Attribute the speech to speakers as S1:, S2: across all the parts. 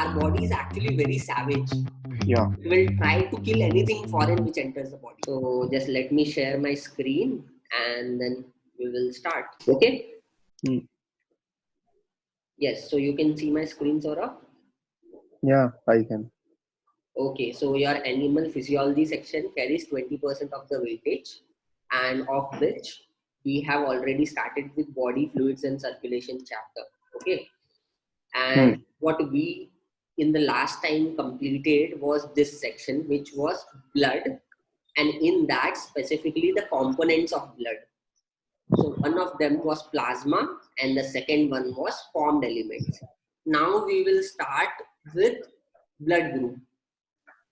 S1: our body is actually very savage.
S2: Yeah.
S1: We will try to kill anything foreign which enters the body. So just let me share my screen and then we will start. Okay? Yes, so you can see my screen, Saurabh?
S2: Yeah, I can.
S1: Okay, so your animal physiology section carries 20% of the weightage, and of which we have already started with body fluids and circulation chapter. Okay, and what we in the last time completed was this section, which was blood, and in that specifically the components of blood. So one of them was plasma and the second one was formed elements. Now we will start with blood group.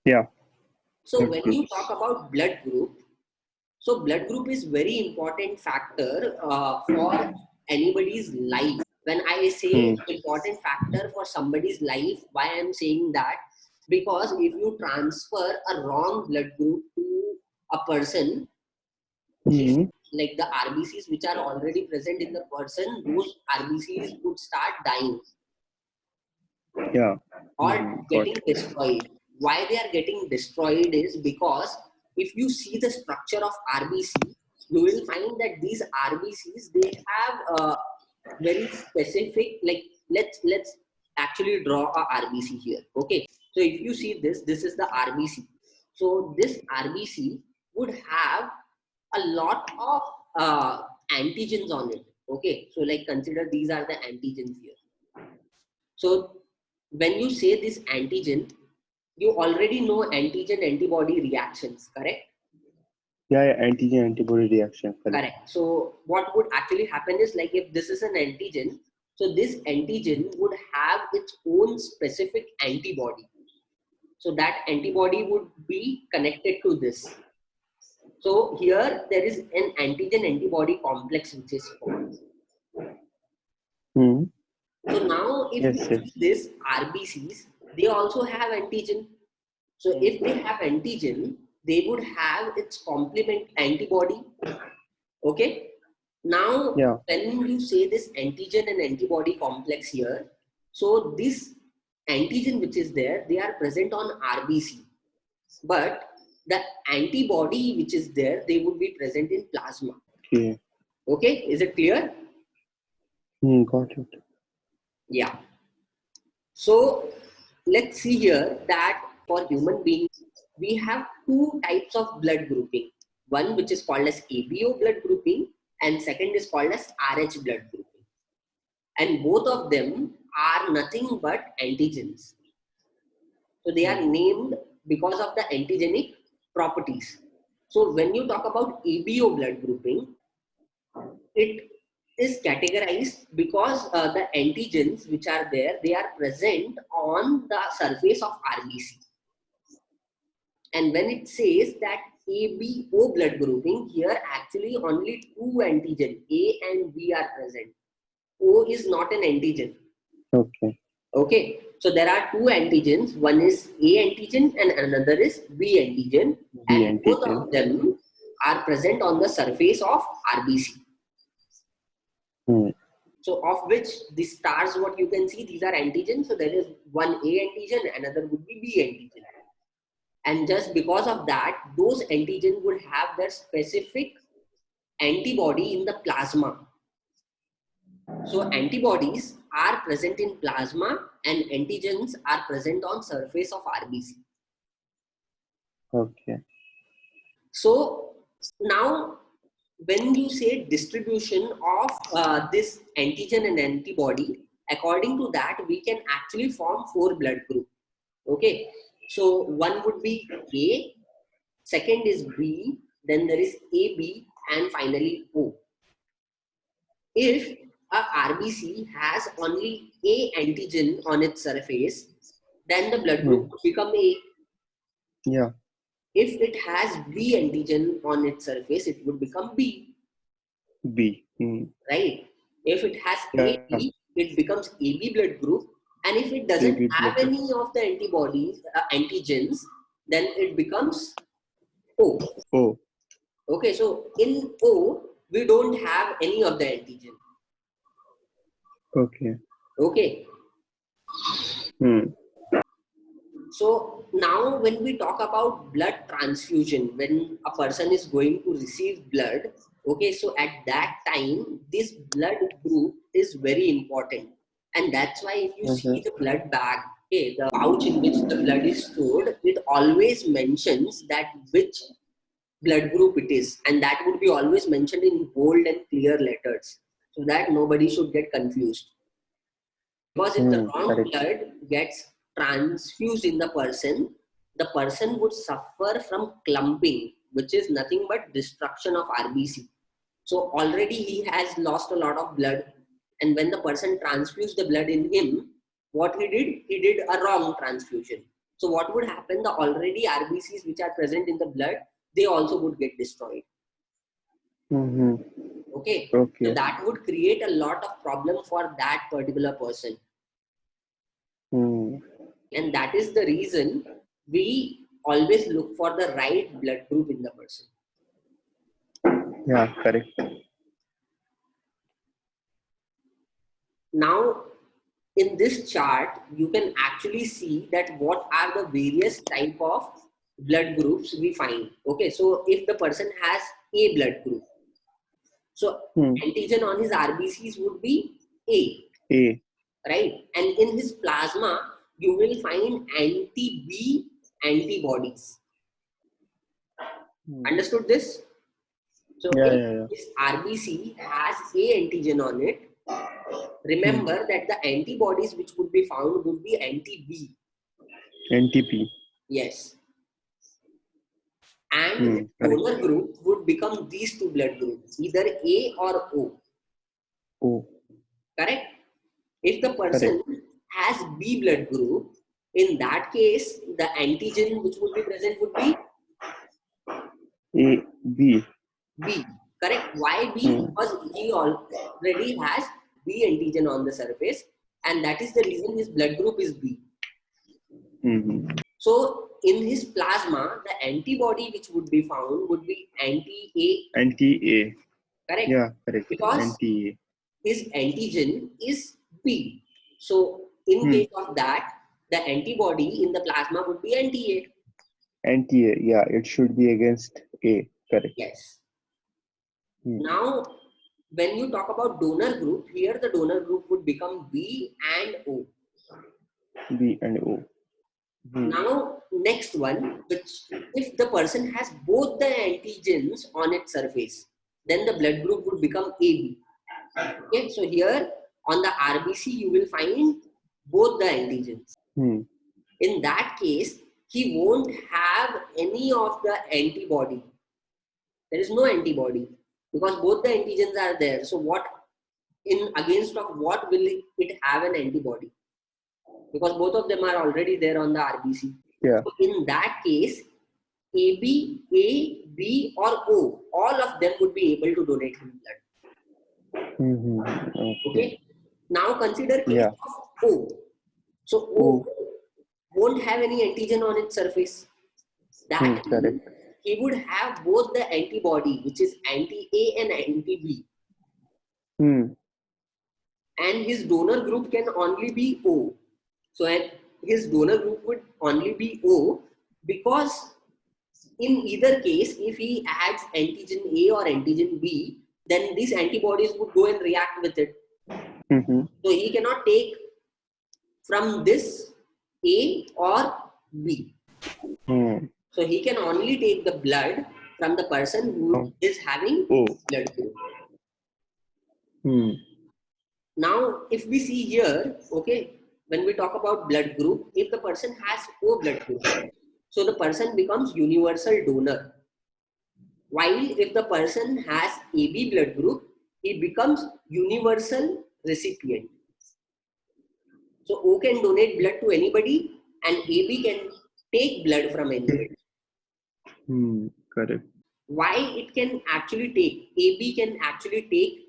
S2: Yeah.
S1: So when you talk about blood group, so blood group is very important factor for anybody's life. When I say important factor for somebody's life, why I'm saying that? Because if you transfer a wrong blood group to a person, like the RBCs which are already present in the person, those RBCs would start dying.
S2: Yeah.
S1: Or getting destroyed. Why they are getting destroyed is because if you see the structure of RBC, you will find that these RBCs, they have a very specific, like let's actually draw a RBC here. Okay, so if you see this is the RBC. So this RBC would have a lot of antigens on it. Okay, so like consider these are the antigens here. So when you say this antigen, you already know antigen antibody reactions, correct?
S2: Yeah, antigen antibody reaction.
S1: Correct. So what would actually happen is, like, if this is an antigen, so this antigen would have its own specific antibody. So that antibody would be connected to this. So here there is an antigen antibody complex which is formed. So now if we see this RBCs, they also have antigen. So if they have antigen, they would have its complement antibody. Okay. Now, when you say this antigen and antibody complex here, so this antigen which is there, they are present on RBC. But the antibody which is there, they would be present in plasma.
S2: Okay.
S1: Okay. Is it clear?
S2: Got it.
S1: Yeah. So let's see here that for human beings, we have two types of blood grouping. One which is called as ABO blood grouping and second is called as RH blood grouping. And both of them are nothing but antigens. So they are named because of the antigenic properties. So when you talk about ABO blood grouping, it is categorized because the antigens which are there, they are present on the surface of RBC. And when it says that ABO blood grouping, here actually only two antigen A and B are present. O is not an antigen.
S2: Okay.
S1: Okay. So there are two antigens. One is A antigen and another is B antigen. And both of them are present on the surface of RBC. So of which the stars, what you can see, these are antigens. So there is one A antigen, another would be B antigen. And just because of that, those antigens would have their specific antibody in the plasma. So antibodies are present in plasma and antigens are present on surface of RBC.
S2: Okay.
S1: So now when you say distribution of this antigen and antibody, according to that, we can actually form four blood groups. Okay. So one would be A, second is B, then there is AB, and finally O. If a RBC has only A antigen on its surface, then the blood group would become A.
S2: Yeah.
S1: If it has B antigen on its surface, it would become B.
S2: B.
S1: Right? If it has AB, it becomes AB blood group. And if it doesn't have any of the antibodies, antigens, then it becomes O.
S2: O.
S1: Okay, so in O, we don't have any of the antigen.
S2: Okay.
S1: Okay. So now when we talk about blood transfusion, when a person is going to receive blood, okay, so at that time, this blood group is very important. And that's why if you see the blood bag, okay, the pouch in which the blood is stored, it always mentions that which blood group it is. And that would be always mentioned in bold and clear letters so that nobody should get confused. Because if the wrong blood gets transfused in the person would suffer from clumping, which is nothing but destruction of RBC. So already he has lost a lot of blood, and when the person transfused the blood in him, what he did a wrong transfusion. So what would happen? The already RBCs which are present in the blood, they also would get destroyed. Okay. So that would create a lot of problem for that particular person. And that is the reason we always look for the right blood group in the person.
S2: Yeah, correct.
S1: Now, in this chart, you can actually see that what are the various type of blood groups we find. Okay, so if the person has A blood group, so antigen on his RBCs would be A. Right? And in his plasma, you will find anti-B antibodies. Understood this? So if his RBC has A antigen on it, remember that the antibodies which would be found would be anti-B.
S2: Anti-B.
S1: Yes. And the donor group would become these two blood groups, either A or O. Correct? If the person has B blood group, in that case, the antigen which would be present would be
S2: B.
S1: Correct? Why B? Because he already has B antigen on the surface, and that is the reason his blood group is B. So in his plasma, the antibody which would be found would be anti-A.
S2: Anti-A.
S1: Correct?
S2: Yeah, correct.
S1: Because
S2: anti-A.
S1: his antigen is B. So in case of that, the antibody in the plasma would be anti-A.
S2: Anti-A, yeah, it should be against A. Correct.
S1: Yes. Now, when you talk about donor group, here the donor group would become B and O.
S2: B and O.
S1: Now, next one, which if the person has both the antigens on its surface, then the blood group would become AB. Okay, so here on the RBC, you will find both the antigens. In that case, he won't have any of the antibody. There is no antibody because both the antigens are there. So what in against of what will it have an antibody? Because both of them are already there on the RBC.
S2: Yeah.
S1: So in that case, AB, A, B or O, all of them would be able to donate him blood. Okay. Now consider case of O. So O won't have any antigen on its surface. That means he would have both the antibody, which is anti-A and anti-B. And his donor group can only be O. So his donor group would only be O because in either case, if he adds antigen A or antigen B, then these antibodies would go and react with it. So he cannot take from this A or B. So he can only take the blood from the person who is having blood group. Now, if we see here, okay, when we talk about blood group, if the person has O blood group, so the person becomes universal donor. While if the person has AB blood group, he becomes universal recipient. So O can donate blood to anybody and AB can take blood from anybody.
S2: Correct.
S1: Why it can actually take, AB can actually take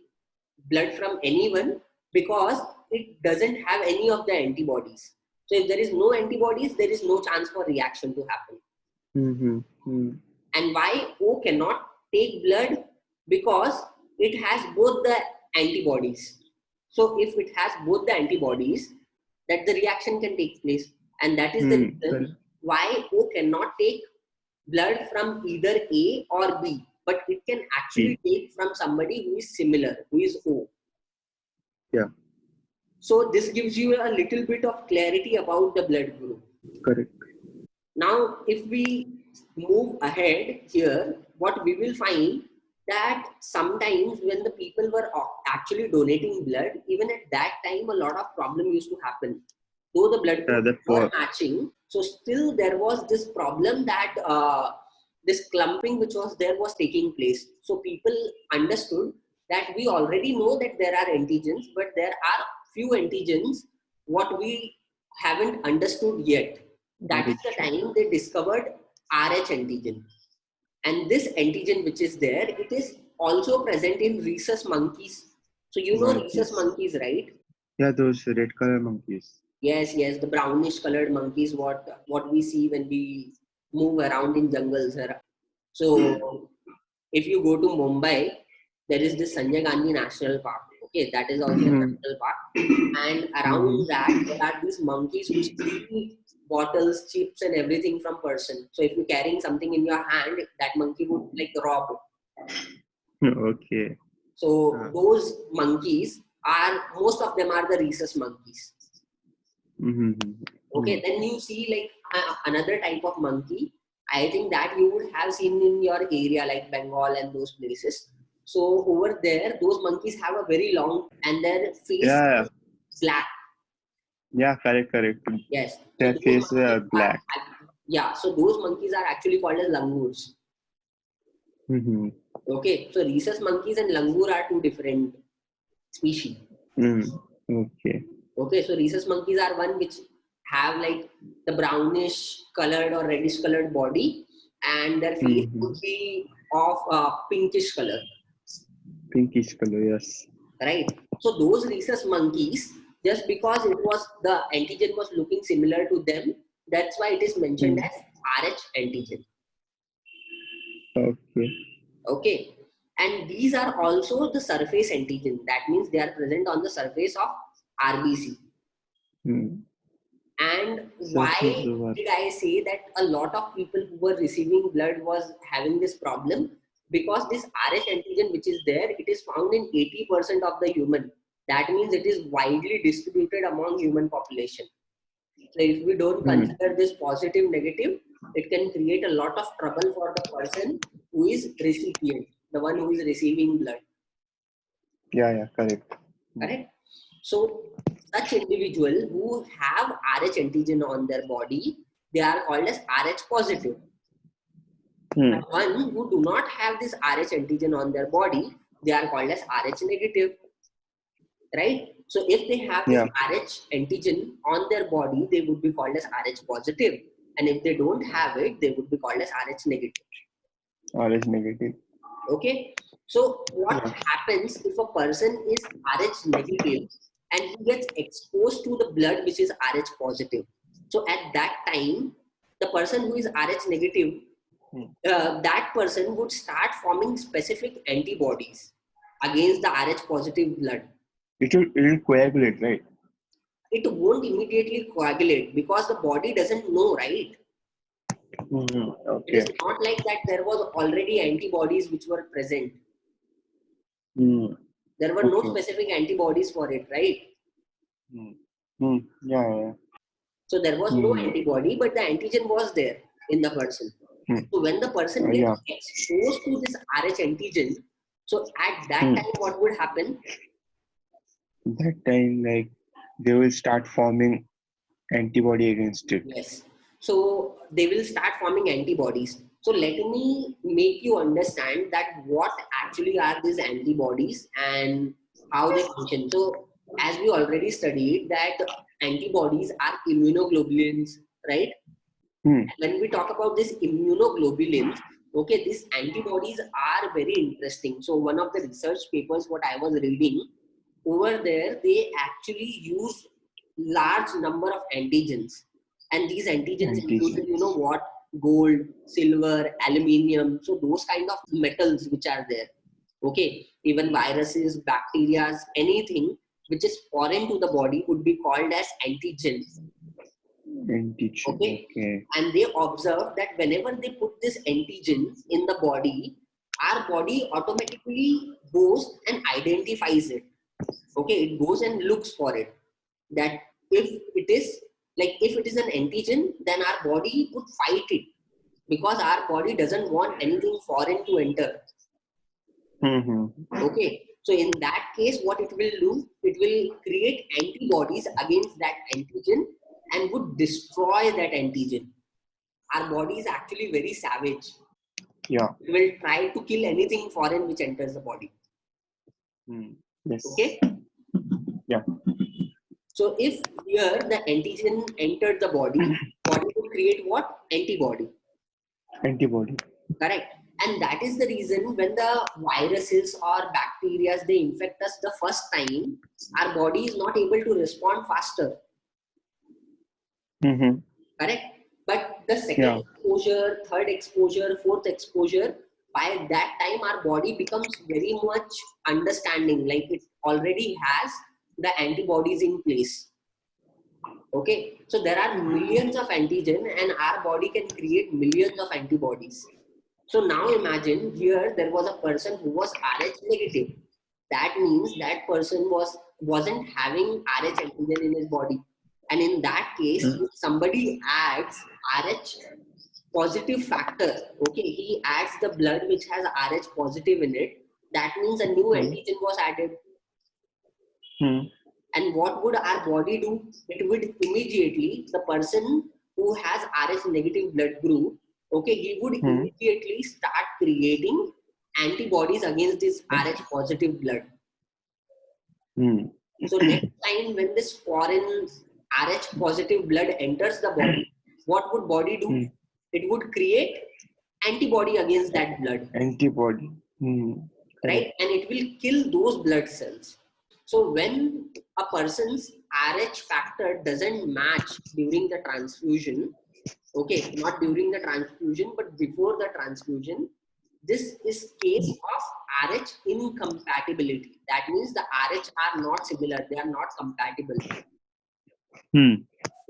S1: blood from anyone because it doesn't have any of the antibodies. So if there is no antibodies, there is no chance for reaction to happen. And why O cannot take blood? Because it has both the antibodies. So if it has both the antibodies, that the reaction can take place. And that is the reason why O cannot take blood from either A or B, but it can actually take from somebody who is similar, who is O.
S2: Yeah.
S1: So this gives you a little bit of clarity about the blood group.
S2: Correct.
S1: Now, if we move ahead here, what we will find that sometimes when the people were actually donating blood, even at that time, a lot of problem used to happen. Though the blood groups were matching, so still there was this problem that this clumping which was there was taking place. So people understood that we already know that there are antigens, but there are few antigens what we haven't understood yet. That is the time they discovered RH antigen. And this antigen which is there, it is also present in rhesus monkeys. So you know rhesus monkeys, right?
S2: Yeah, those red color monkeys.
S1: Yes, the brownish colored monkeys, what we see when we move around in jungles. So if you go to Mumbai, there is this Sanjay Gandhi National Park. Okay, that is also a national park. And around that, there are these monkeys who steal bottles, chips, and everything from person. So if you're carrying something in your hand, that monkey would like rob.
S2: Okay.
S1: So those monkeys are, most of them are the rhesus monkeys. Okay, then you see like another type of monkey. I think that you would have seen in your area like Bengal and those places. So over there, those monkeys have a very long and their face is black.
S2: Yeah, correct.
S1: Yes.
S2: Their
S1: So
S2: faces are black.
S1: So those monkeys are actually called as langurs. Okay, so rhesus monkeys and langur are two different species.
S2: Okay.
S1: Okay, so rhesus monkeys are one which have like the brownish colored or reddish colored body, and their face would be of pinkish color.
S2: Pinkish color, yes.
S1: Right. So those rhesus monkeys, just because it was the antigen was looking similar to them, that's why it is mentioned as RH antigen.
S2: Okay.
S1: Okay. And these are also the surface antigen. That means they are present on the surface of RBC. And why did I say that a lot of people who were receiving blood was having this problem? Because this RH antigen which is there, it is found in 80% of the human. That means it is widely distributed among human population. So if we don't consider this positive, negative, it can create a lot of trouble for the person who is recipient, the one who is receiving blood.
S2: Yeah, correct.
S1: Correct? So such individual who have RH antigen on their body, they are called as RH positive. And one who do not have this RH antigen on their body, they are called as RH negative. Right? So if they have this RH antigen on their body, they would be called as RH positive. And if they don't have it, they would be called as RH negative.
S2: RH negative.
S1: Okay? So what happens if a person is RH negative and he gets exposed to the blood which is RH positive? So at that time, the person who is RH negative, that person would start forming specific antibodies against the RH positive blood.
S2: It will coagulate, right?
S1: It won't immediately coagulate because the body doesn't know, right?
S2: Okay.
S1: It is not like that there was already antibodies which were present. There were no specific antibodies for it, right?
S2: Yeah.
S1: So there was no antibody, but the antigen was there in the person. So when the person gets exposed to this RH antigen, so at that time, what would happen?
S2: That time, like, they will start forming antibody against it.
S1: Yes. So they will start forming antibodies. So let me make you understand that what actually are these antibodies and how they function. So as we already studied that antibodies are immunoglobulins, right? When we talk about this immunoglobulins, okay, these antibodies are very interesting. So one of the research papers what I was reading, over there, they actually use large number of antigens. And these antigens included, what? Gold, silver, aluminium. So those kind of metals which are there. Okay. Even viruses, bacteria, anything which is foreign to the body would be called as antigens.
S2: Antigen.
S1: Okay.
S2: Okay.
S1: And they observe that whenever they put this antigen in the body, our body automatically goes and identifies it. Okay, it goes and looks for it. That if it is if it is an antigen, then our body would fight it, because our body doesn't want anything foreign to enter.
S2: Mm-hmm.
S1: Okay, so in that case, what it will do, it will create antibodies against that antigen and would destroy that antigen. Our body is actually very savage.
S2: Yeah.
S1: It will try to kill anything foreign which enters the body.
S2: Yes.
S1: Okay.
S2: Yeah.
S1: So if here the antigen entered the body would create what? Antibody.
S2: Antibody.
S1: Correct. And that is the reason when the viruses or bacteria they infect us the first time, our body is not able to respond faster.
S2: Mm-hmm.
S1: Correct. But the second
S2: Yeah.
S1: exposure, third exposure, fourth exposure, by that time our body becomes very much understanding, like it already has the antibodies in place. Okay, so there are millions of antigen and our body can create millions of antibodies. So now imagine here there was a person who was Rh negative. That means that person wasn't having Rh antigen in his body. And in that case, if somebody adds Rh positive factor, okay, he adds the blood which has Rh positive in it, that means a new antigen was added. And what would our body do? It would immediately, the person who has Rh negative blood group, okay, he would immediately start creating antibodies against this Rh positive blood. So next time when this foreign Rh positive blood enters the body, what would body do? It would create antibody against that blood.
S2: Antibody.
S1: Right? And it will kill those blood cells. So when a person's Rh factor doesn't match during the transfusion, okay, not during the transfusion, but before the transfusion, this is case of Rh incompatibility. That means the Rh are not similar, they are not compatible.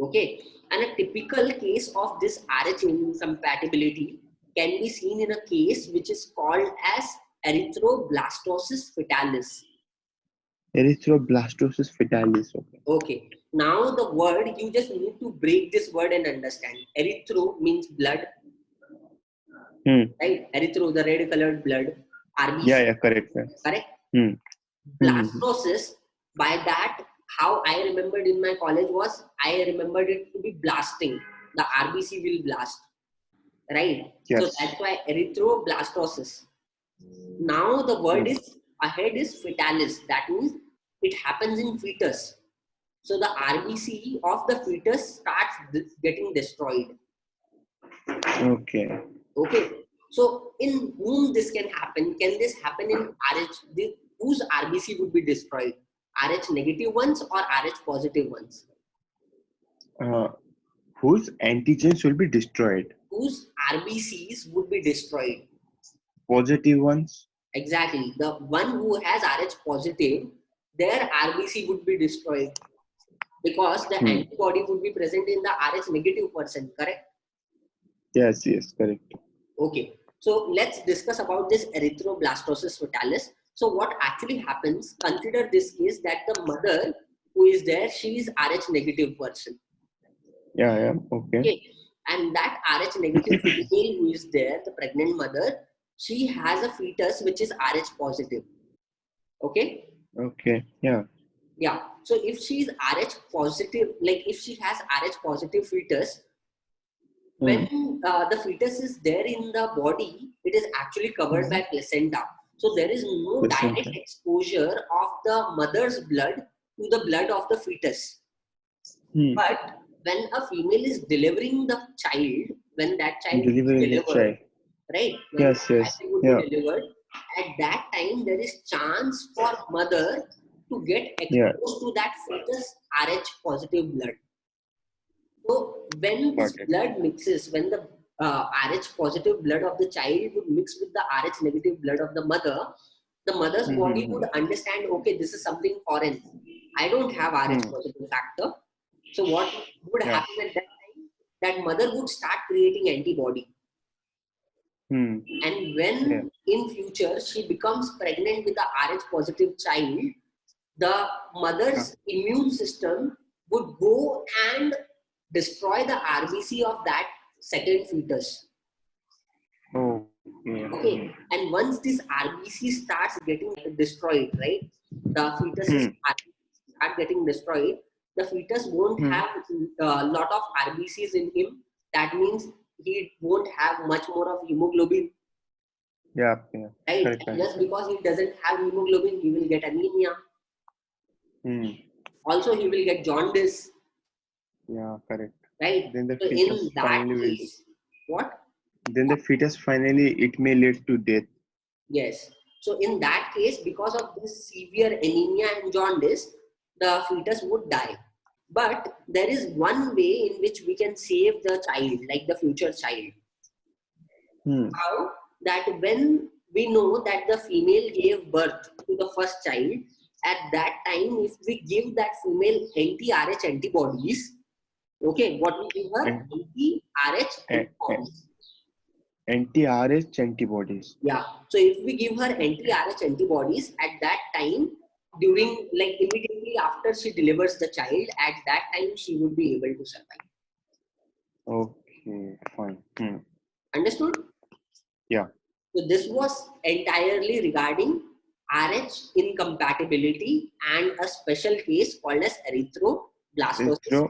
S1: Okay, and a typical case of this Rh incompatibility can be seen in a case which is called as erythroblastosis fetalis.
S2: Erythroblastosis fetalis. Okay.
S1: Okay, now the word, you just need to break this word and understand. Erythro means blood, right? Erythro, the red colored blood. RBC.
S2: Yeah, correct.
S1: Correct? Blastosis, by that, how I remembered in my college was, I remembered it to be blasting. The RBC will blast, right?
S2: Yes.
S1: So that's why erythroblastosis. Now the word is ahead is fetalis. That means it happens in fetus. So the RBC of the fetus starts getting destroyed.
S2: Okay.
S1: Okay. So in whom this can happen? Can this happen in Rh? Whose RBC would be destroyed? Rh negative ones or Rh positive ones?
S2: Whose antigens will be destroyed?
S1: Whose RBCs would be destroyed?
S2: Positive ones.
S1: Exactly. The one who has Rh positive, their RBC would be destroyed because the antibody would be present in the Rh negative person, correct?
S2: Yes, correct.
S1: Okay. So let's discuss about this erythroblastosis fetalis. So what actually happens, consider this case that the mother who is there, she is Rh negative person.
S2: Yeah, okay.
S1: And that Rh negative female who is there, the pregnant mother, she has a fetus which is Rh positive. Okay?
S2: Okay, yeah.
S1: Yeah. So if she is Rh positive, like if she has Rh positive fetus, when the fetus is there in the body, it is actually covered by placenta. So there is no direct exposure of the mother's blood to the blood of the fetus. But when a female is delivering the child, when that child is delivered, right? When
S2: yes.
S1: the child would be delivered, at that time there is chance for mother to get exposed to that fetus Rh positive blood. So when this blood mixes, when the Rh positive blood of the child would mix with the Rh negative blood of the mother's body would understand, okay, this is something foreign. I don't have Rh positive factor. So what would happen at that that mother would start creating antibody.
S2: Hmm.
S1: And when in future she becomes pregnant with a Rh positive child, the mother's immune system would go and destroy the RBC of that second fetus. Okay, and once this RBC starts getting destroyed, right? The fetus start getting destroyed. The fetus won't have a lot of RBCs in him. That means he won't have much more of hemoglobin.
S2: Yeah.
S1: Right?
S2: Correct,
S1: And
S2: correct,
S1: just because he doesn't have hemoglobin, he will get anemia. Also, he will get jaundice.
S2: Yeah, correct.
S1: Right?
S2: Then the
S1: So
S2: fetus
S1: in that
S2: finally
S1: case, what?
S2: Then the fetus finally it may lead to death.
S1: Yes. So in that case, because of this severe anemia and jaundice, the fetus would die. But there is one way in which we can save the child, like the future child. How? That when we know that the female gave birth to the first child, at that time, if we give that female anti-Rh antibodies, okay, what we give her? Anti-Rh antibodies.
S2: Anti-Rh antibodies.
S1: Yeah. So if we give her anti-Rh antibodies at that time, during like immediately after she delivers the child, at that time she would be able to survive.
S2: Okay, fine.
S1: Understood?
S2: Yeah.
S1: So this was entirely regarding Rh incompatibility and a special case called as erythroblastosis.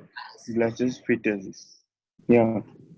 S2: Erythroblastosis fetus. Yeah.